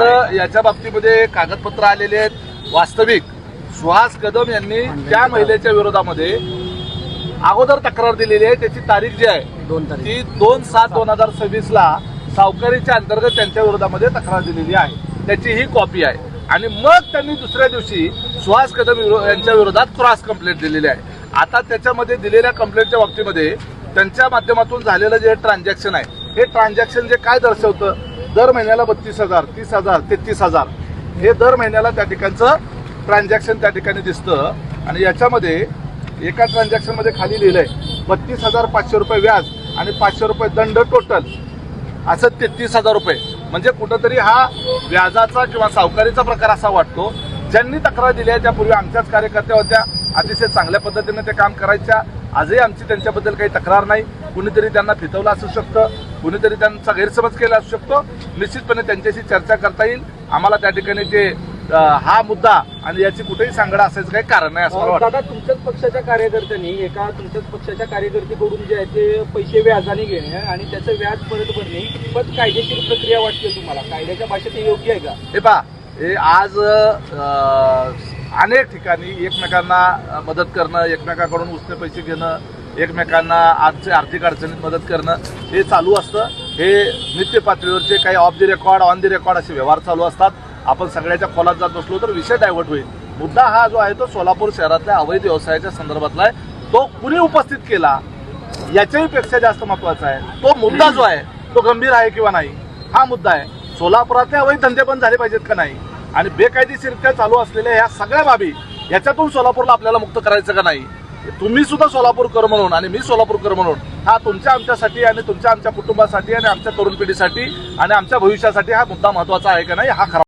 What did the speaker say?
याच्या बाबतीमध्ये कागदपत्र आलेले आहेत वास्तविक। सुहास कदम यांनी त्या महिलेच्या विरोधामध्ये अगोदर तक्रार दिलेली आहे, त्याची तारीख जी आहे ती 2/7/2026 ला सावकारीच्या अंतर्गत त्यांच्या विरोधामध्ये तक्रार दिलेली आहे, त्याची ही कॉपी आहे। आणि मग त्यांनी दुसऱ्या दिवशी सुहास कदम यांच्या विरोधात क्रॉस कंप्लेंट दिलेली आहे। आता त्याच्यामध्ये दिलेल्या कंप्लेंटच्या बाबतीमध्ये त्यांच्या माध्यमातून झालेलं जे ट्रान्झॅक्शन आहे, हे ट्रान्झॅक्शन जे काय दर्शवतं, दर महिन्याला 32,000, 30,000, 33,000 हे दर महिन्याला त्या ठिकाणचं ट्रान्झॅक्शन त्या ठिकाणी दिसतं। आणि याच्यामध्ये एका ट्रान्झॅक्शन मध्ये खाली लिहिलंय 32,500 रुपये व्याज आणि 500 रुपये दंड, टोटल असं 33,000 रुपये। म्हणजे कुठंतरी हा व्याजाचा किंवा सावकारीचा प्रकार असा वाटतो। ज्यांनी तक्रार दिली आहे त्यापूर्वी आमच्याच कार्यकर्त्या होत्या, अतिशय चांगल्या पद्धतीने ते काम करायच्या। आजही आमची त्यांच्याबद्दल काही तक्रार नाही। कुणीतरी त्यांना फितवलं असू शकतं, कुणीतरी त्यांचा गैरसमज केला असू शकतो। निश्चितपणे त्यांच्याशी चर्चा करता येईल। आम्हाला त्या ठिकाणी ते हा मुद्दा आणि याची कुठेही सांगडा असायचं काही कारण नाही असं वाटतं। दादा, तुमच्याच पक्षाच्या कार्यकर्त्यांनी तुमच्याच पक्षाच्या कार्यकर्त्याकडून जे आहे ते पैसे व्याजाने घेणे आणि त्याचं व्याज परत भरणे ही कितपत कायदेशीर प्रक्रिया वाटते तुम्हाला? कायद्याच्या भाषेत हे योग्य आहे का? हे पहा, हे आज अनेक ठिकाणी एकमेकांना मदत करणं, एकमेकांकडून उसने पैसे घेणं, एकमेकांना आजच्या आर्थिक अडचणीत मदत करणं हे चालू असतं। हे नित्य पातळीवरचे काही of the record, on the record असे व्यवहार चालू असतात। आपण सगळ्याच्या खोलात जात बसलो तर विषय डायव्हर्ट होईल। मुद्दा हा जो आहे तो सोलापूर शहरातल्या अवैध व्यवसायाच्या संदर्भातला आहे। तो कुणी उपस्थित केला याच्याही पेक्षा जास्त महत्वाचा आहे तो मुद्दा जो आहे तो गंभीर आहे किंवा नाही, हा मुद्दा आहे। सोलापुरातले अवैध धंदे बंद झाले पाहिजेत का नाही, आणि बेकायदेशीरित्या चालू असलेल्या ह्या सगळ्या बाबी याच्यातून सोलापूरला आपल्याला मुक्त करायचं का नाही? तुम्ही सुद्धा सोलापूरकर म्हणून आणि मी सोलापूरकर म्हणून हा तुमच्या आमच्यासाठी आणि तुमच्या आमच्या कुटुंबासाठी आणि आमच्या तरुण पिढीसाठी आणि आमच्या भविष्यासाठी हा मुद्दा महत्वाचा आहे का नाही, हा खरा